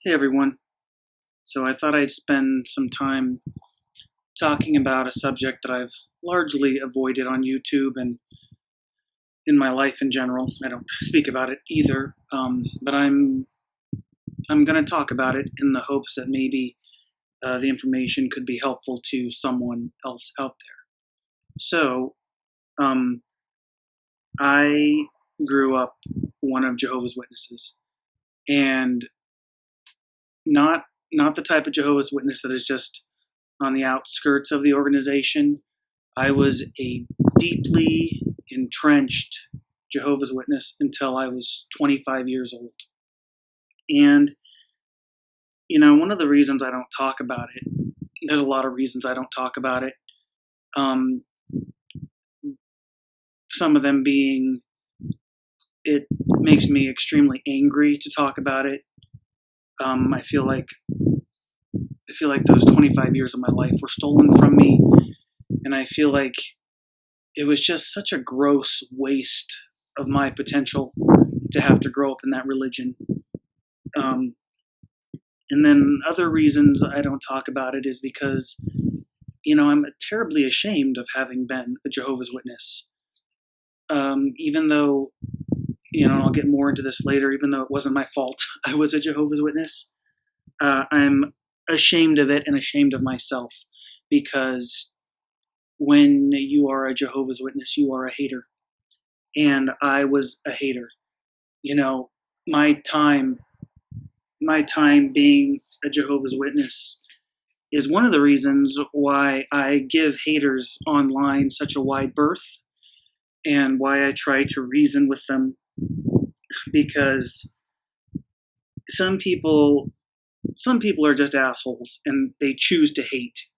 Hey everyone. So I thought I'd spend some time talking about a subject that I've largely avoided on YouTube and in my life in general. I don't speak about it either, but I'm going to talk about it in the hopes that maybe the information could be helpful to someone else out there. So um, I grew up one of Jehovah's Witnesses, and not not the type of Jehovah's Witness that is just on the outskirts of the organization. I was a deeply entrenched Jehovah's Witness until I was 25 years old. And, one of the reasons I don't talk about it, there's a lot of reasons I don't talk about it. Um, some of them being it makes me extremely angry to talk about it. I feel like those 25 years of my life were stolen from me, and I feel like it was just such a gross waste of my potential to have to grow up in that religion. Um, and then other reasons I don't talk about it is because, I'm terribly ashamed of having been a Jehovah's Witness. Even though, I'll get more into this later, even though it wasn't my fault I was a Jehovah's Witness, I'm ashamed of it and ashamed of myself because when you are a Jehovah's Witness, you are a hater. And I was a hater. You know, my time being a Jehovah's Witness is one of the reasons why I give haters online such a wide berth and why I try to reason with them, because some people are just assholes and they choose to hate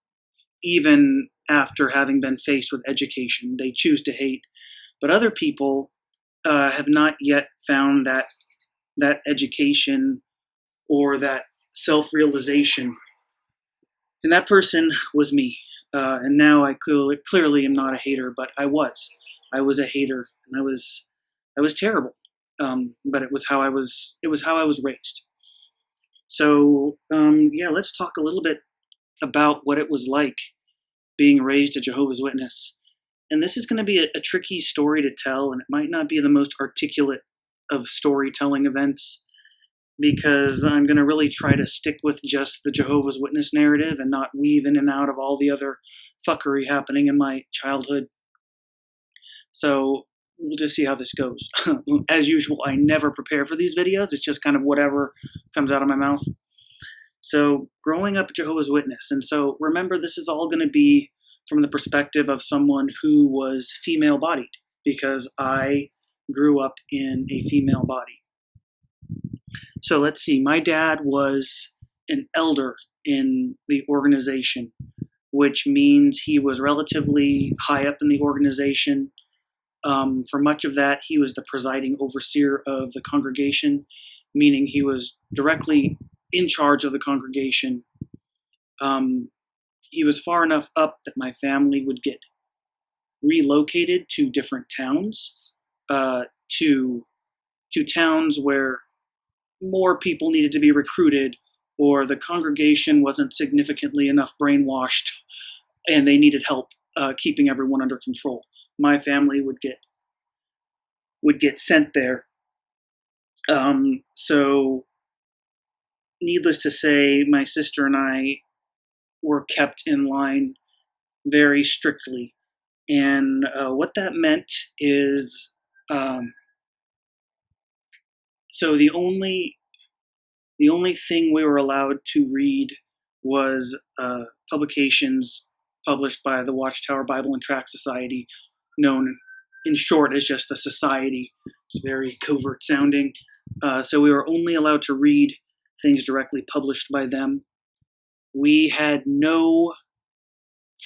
even after having been faced with education. They choose to hate, but other people have not yet found that education or that self-realization. And that person was me. And now I clearly am not a hater, but I was. I was a hater, and I was terrible. But it was how I was. It was how I was raised. So yeah, let's talk a little bit about what it was like being raised a Jehovah's Witness. And this is going to be a tricky story to tell, and it might not be the most articulate of storytelling events, because I'm going to really try to stick with just the Jehovah's Witness narrative and not weave in and out of all the other fuckery happening in my childhood. So we'll just see how this goes. As usual, I never prepare for these videos. It's just kind of whatever comes out of my mouth. So growing up a Jehovah's Witness. And so remember, this is all going to be from the perspective of someone who was female-bodied, because I grew up in a female body. So let's see, my dad was an elder in the organization, which means he was relatively high up in the organization. For much of that, he was the presiding overseer of the congregation, meaning he was directly in charge of the congregation. He was far enough up that my family would get relocated to different towns, to towns where more people needed to be recruited, or the congregation wasn't significantly enough brainwashed and they needed help keeping everyone under control. My family would get sent there. So needless to say, my sister and I were kept in line very strictly. And what that meant is, so the only thing we were allowed to read was publications published by the Watchtower Bible and Tract Society, known in short as just the Society. It's very covert sounding. So we were only allowed to read things directly published by them. We had no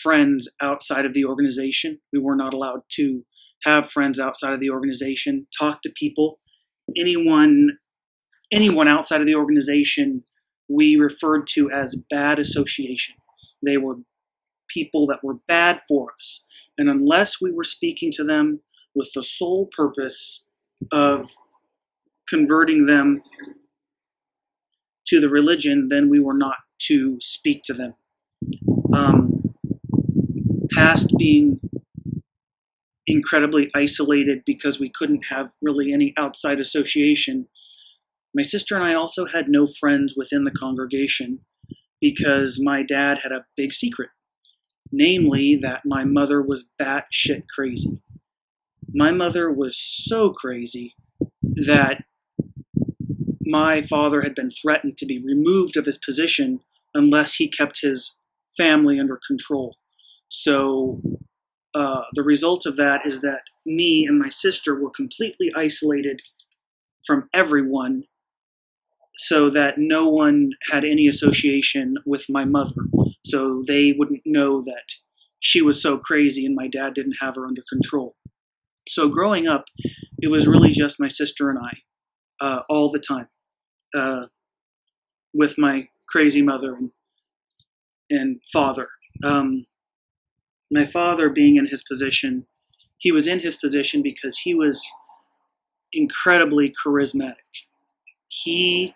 friends outside of the organization. We were not allowed to have friends outside of the organization, talk to people. Anyone outside of the organization we referred to as bad association. They were people that were bad for us. And unless we were speaking to them with the sole purpose of converting them to the religion, then we were not to speak to them. Past being incredibly isolated because we couldn't have really any outside association, my sister and I also had no friends within the congregation because my dad had a big secret, namely that my mother was batshit crazy. My mother was so crazy that my father had been threatened to be removed of his position unless he kept his family under control. So the result of that is that me and my sister were completely isolated from everyone so that no one had any association with my mother. So they wouldn't know that she was so crazy and my dad didn't have her under control. So growing up, it was really just my sister and I all the time with my crazy mother and father. My father being in his position, he was in his position because he was incredibly charismatic. He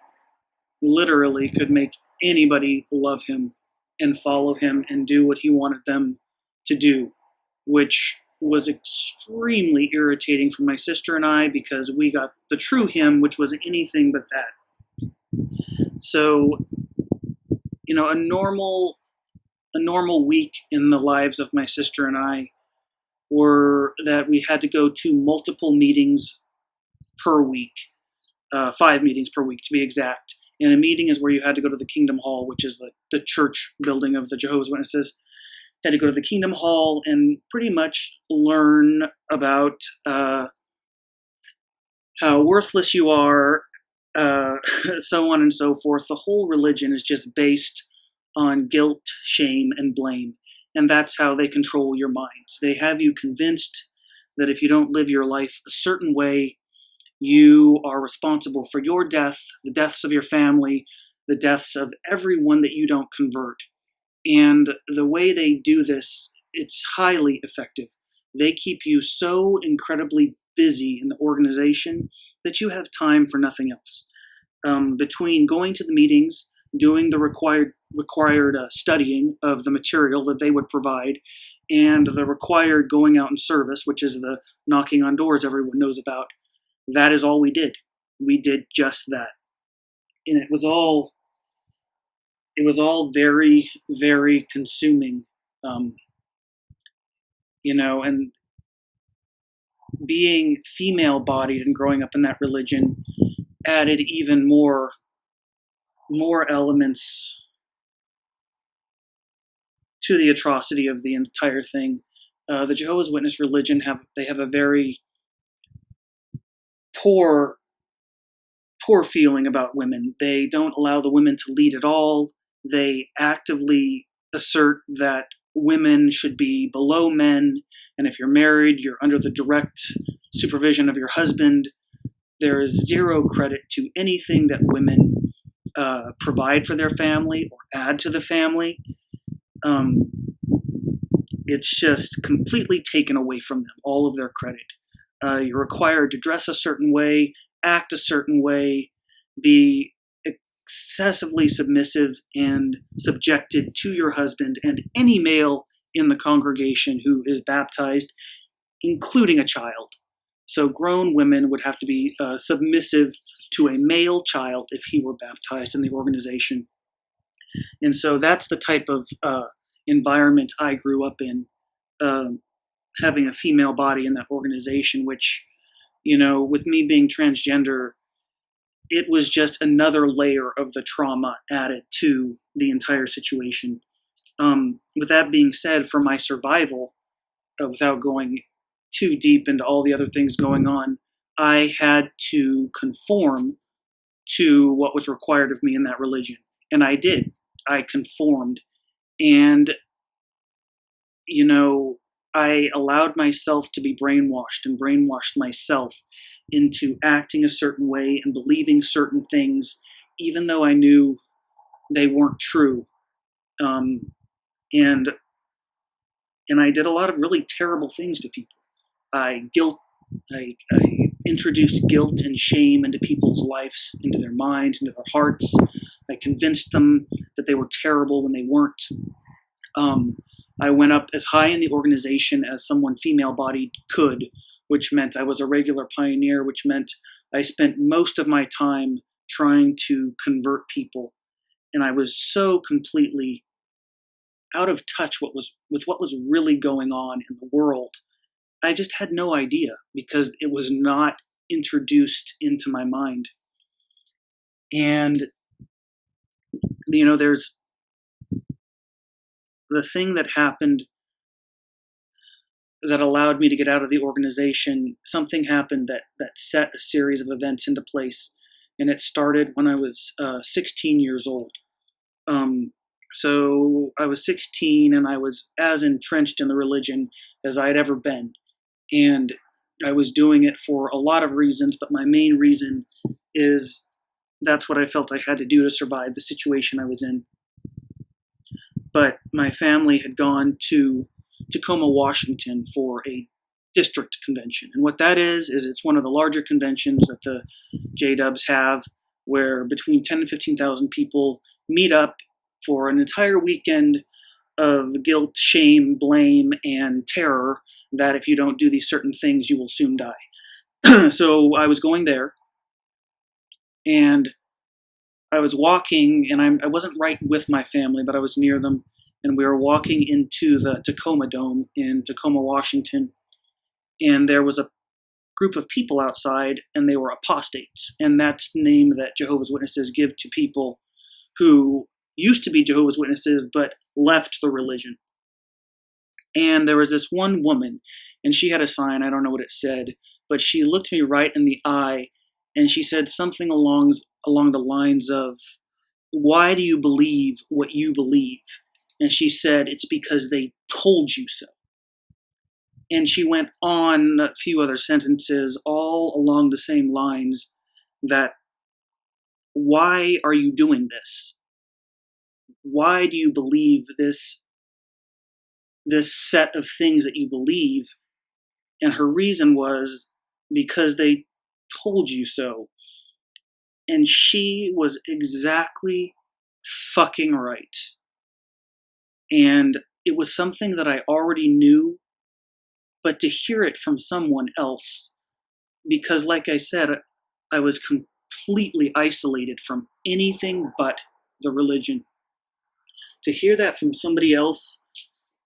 literally could make anybody love him and follow him and do what he wanted them to do, which was extremely irritating for my sister and I because we got the true him, which was anything but that. So, a normal week in the lives of my sister and I were that we had to go to multiple meetings per week, 5 meetings per week to be exact. And a meeting is where you had to go to the Kingdom Hall, which is the church building of the Jehovah's Witnesses. Had to go to the Kingdom Hall and pretty much learn about how worthless you are, so on and so forth. The whole religion is just based on guilt, shame, and blame. And that's how they control your minds. They have you convinced that if you don't live your life a certain way, you are responsible for your death, the deaths of your family, the deaths of everyone that you don't convert. And the way they do this, it's highly effective. They keep you so incredibly busy in the organization that you have time for nothing else. Between going to the meetings, doing the required studying of the material that they would provide, and the required going out in service, which is the knocking on doors everyone knows about, that is all we did. We did just that. And it was all very, very consuming, and being female bodied and growing up in that religion added even more elements to the atrocity of the entire thing. The Jehovah's Witness religion have a very poor feeling about women. They don't allow the women to lead at all. They actively assert that women should be below men, and if you're married, you're under the direct supervision of your husband. There is zero credit to anything that women provide for their family or add to the family. It's just completely taken away from them, all of their credit. You're required to dress a certain way, act a certain way, be excessively submissive and subjected to your husband and any male in the congregation who is baptized, including a child. So grown women would have to be submissive to a male child if he were baptized in the organization. And so that's the type of environment I grew up in, having a female body in that organization, which, with me being transgender, it was just another layer of the trauma added to the entire situation. With that being said, for my survival, without going too deep into all the other things going on, I had to conform to what was required of me in that religion. And I did. I conformed. And, I allowed myself to be brainwashed and brainwashed myself into acting a certain way and believing certain things, even though I knew they weren't true. And I did a lot of really terrible things to people. I introduced guilt and shame into people's lives, into their minds, into their hearts. I convinced them that they were terrible when they weren't. I went up as high in the organization as someone female-bodied could, which meant I was a regular pioneer, which meant I spent most of my time trying to convert people. And I was so completely out of touch with what was really going on in the world. I just had no idea because it was not introduced into my mind. And, there's the thing that happened that allowed me to get out of the organization. Something happened that set a series of events into place. And it started when I was 16 years old. So I was 16 and I was as entrenched in the religion as I had ever been. And I was doing it for a lot of reasons, but my main reason is that's what I felt I had to do to survive the situation I was in. But my family had gone to Tacoma, Washington for a district convention. And what that is it's one of the larger conventions that the J-Dubs have, where between 10 and 15,000 people meet up for an entire weekend of guilt, shame, blame, and terror that if you don't do these certain things, you will soon die. So I was going there, and I was walking, and I wasn't right with my family, but I was near them, and we were walking into the Tacoma Dome in Tacoma, Washington, and there was a group of people outside, and they were apostates, and that's the name that Jehovah's Witnesses give to people who used to be Jehovah's Witnesses but left the religion. And there was this one woman, and she had a sign, I don't know what it said, but she looked me right in the eye, and she said something along the lines of, "Why do you believe what you believe?" And she said, "It's because they told you so." And she went on a few other sentences all along the same lines that, why are you doing this? Why do you believe this set of things that you believe? And her reason was because they told you so. And she was exactly fucking right. And it was something that I already knew, but to hear it from someone else, because like I said, I was completely isolated from anything but the religion. To hear that from somebody else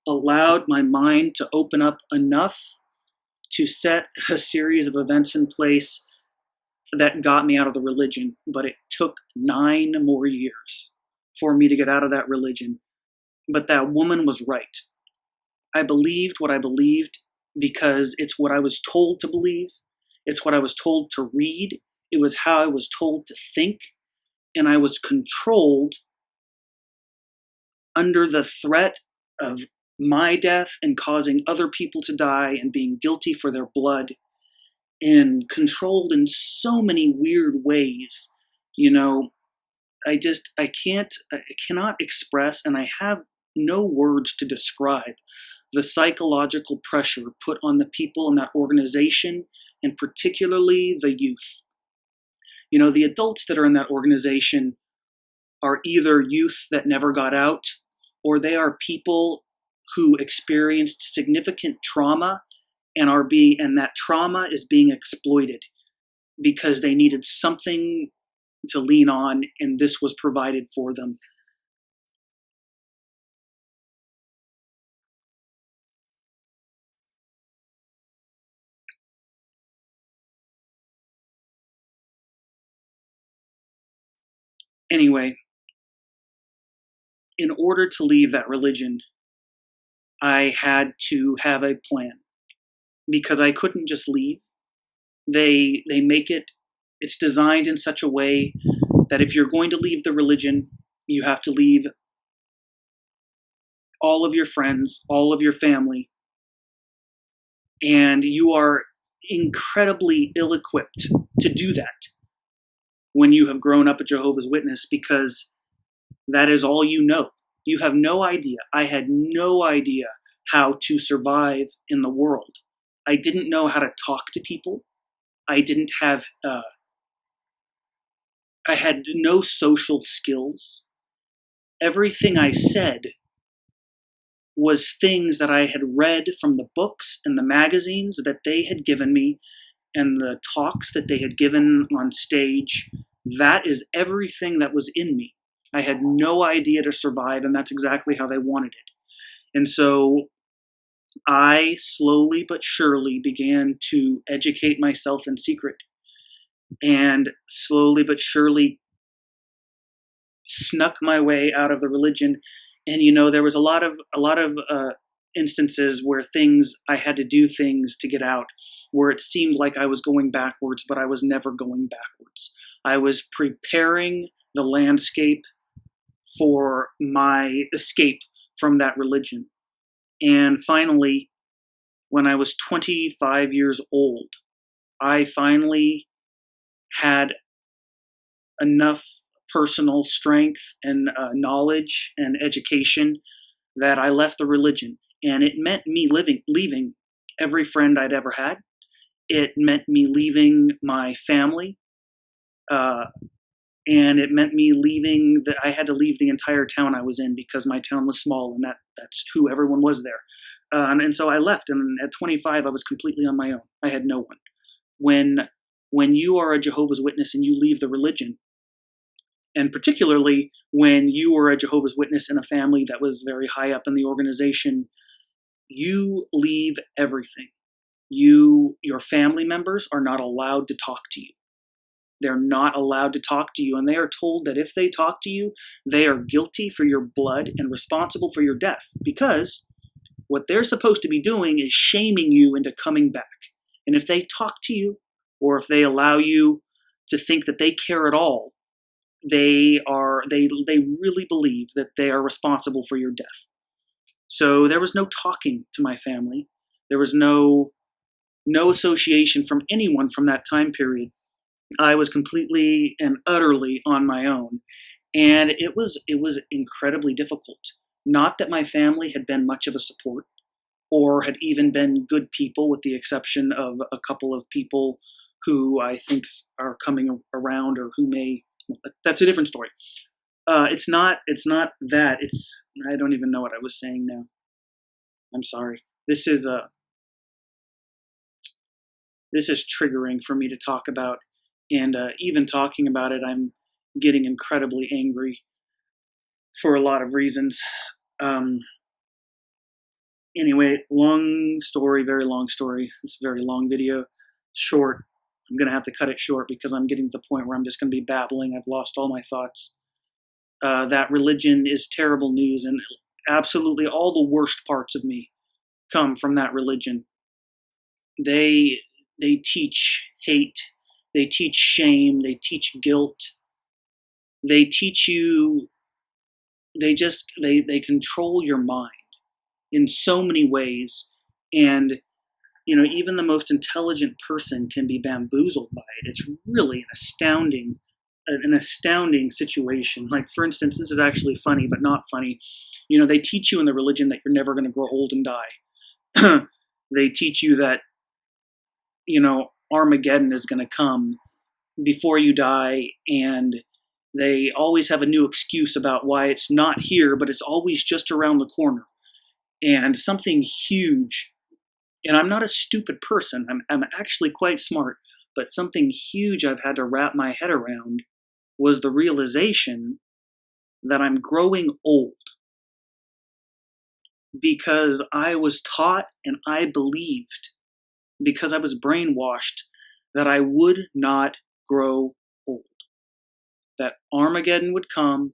allowed my mind to open up enough to set a series of events in place that got me out of the religion. But it took 9 more years for me to get out of that religion. But that woman was right. I believed what I believed because it's what I was told to believe. It's what I was told to read. It was how I was told to think. And I was controlled under the threat of my death and causing other people to die and being guilty for their blood, and controlled in so many weird ways. I cannot express, and I have no words to describe the psychological pressure put on the people in that organization, and particularly the youth. The adults that are in that organization are either youth that never got out, or they are people who experienced significant trauma and that trauma is being exploited because they needed something to lean on, and this was provided for them. Anyway, in order to leave that religion, I had to have a plan because I couldn't just leave. They make it's designed in such a way that if you're going to leave the religion, you have to leave all of your friends, all of your family, and you are incredibly ill-equipped to do that when you have grown up a Jehovah's Witness, because that is all you know. You have no idea. I had no idea how to survive in the world. I didn't know how to talk to people. I didn't have I had no social skills. Everything I said was things that I had read from the books and the magazines that they had given me and the talks that they had given on stage. That is everything that was in me. I had no idea to survive, and that's exactly how they wanted it. And so I slowly but surely began to educate myself in secret, and slowly but surely snuck my way out of the religion. And there was a lot of instances where I had to do things to get out, where it seemed like I was going backwards, but I was never going backwards. I was preparing the landscape for my escape from that religion. And finally, when I was 25 years old, I finally had enough personal strength and knowledge and education that I left the religion. And it meant me leaving every friend I'd ever had. It meant me leaving my family. And it meant me leaving I had to leave the entire town I was in, because my town was small, and that's who everyone was there. And so I left, and at 25, I was completely on my own. I had no one. When you are a Jehovah's Witness and you leave the religion, and particularly when you were a Jehovah's Witness in a family that was very high up in the organization, you leave everything. Your family members are not allowed to talk to you. They're not allowed to talk to you, and they are told that if they talk to you, they are guilty for your blood and responsible for your death, because what they're supposed to be doing is shaming you into coming back. And if they talk to you, or if they allow you to think that they care at all, they really believe that they are responsible for your death. So there was no talking to my family. There was no association from anyone from that time period. I was completely and utterly on my own, and it was incredibly difficult. Not that my family had been much of a support, or had even been good people, with the exception of a couple of people who I think are coming around, or who may. That's a different story. It's not that. I don't even know what I was saying now. I'm sorry. This is triggering for me to talk about, and even talking about it, I'm getting incredibly angry for a lot of reasons. Anyway, long story, very long story. It's a very long video. Short. I'm going to have to cut it short, because I'm getting to the point where I'm just going to be babbling. I've lost all my thoughts. That religion is terrible news, and absolutely all the worst parts of me come from that religion. They teach hate. They teach shame. They teach guilt. They teach you. They control your mind in so many ways, and even the most intelligent person can be bamboozled by it. It's really an astounding situation. Like, for instance, this is actually funny, but not funny. They teach you in the religion that you're never going to grow old and die. They teach you that, Armageddon is going to come before you die, and they always have a new excuse about why it's not here, but it's always just around the corner. And something huge, and I'm not a stupid person, I'm actually quite smart, but something huge I've had to wrap my head around was the realization that I'm growing old, because I was taught and I believed, because I was brainwashed, that I would not grow old, that Armageddon would come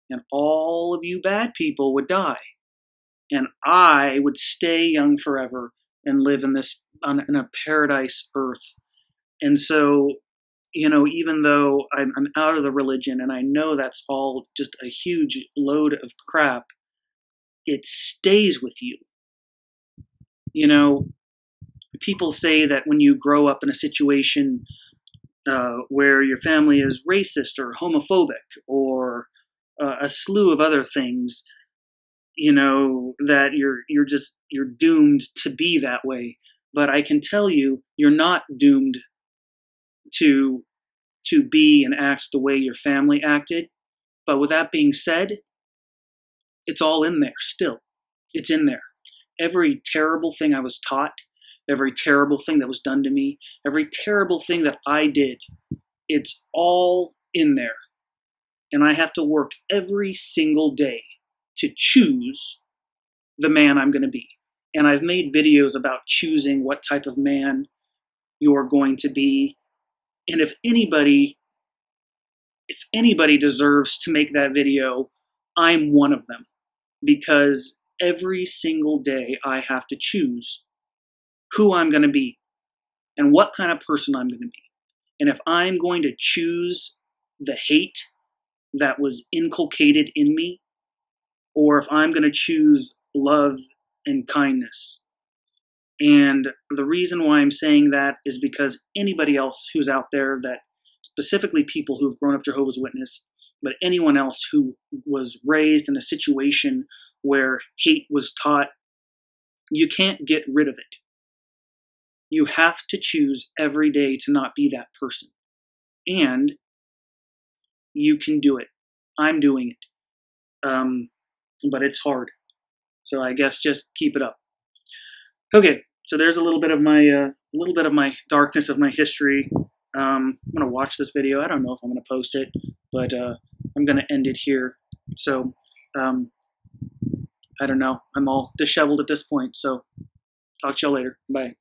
and all of you bad people would die, and I would stay young forever and live in a paradise earth. And so, even though I'm out of the religion, and I know that's all just a huge load of crap, it stays with you. People say that when you grow up in a situation where your family is racist or homophobic, or a slew of other things, that you're doomed to be that way. But I can tell you, you're not doomed to to be and act the way your family acted. But with that being said, it's all in there still. It's in there. Every terrible thing I was taught, every terrible thing that was done to me, every terrible thing that I did, it's all in there. And I have to work every single day to choose the man I'm going to be. And I've made videos about choosing what type of man you're going to be. And if anybody deserves to make that video, I'm one of them. Because every single day I have to choose who I'm going to be and what kind of person I'm going to be. And if I'm going to choose the hate that was inculcated in me, or if I'm going to choose love and kindness. And the reason why I'm saying that is because anybody else who's out there, that specifically people who've grown up Jehovah's Witness, but anyone else who was raised in a situation where hate was taught, you can't get rid of it. You have to choose every day to not be that person. And you can do it. I'm doing it. But it's hard. So I guess just keep it up. Okay, so there's a little bit of my darkness of my history. I'm gonna watch this video. I don't know if I'm gonna post it, but I'm gonna end it here. So I don't know. I'm all disheveled at this point. So talk to y'all later. Bye.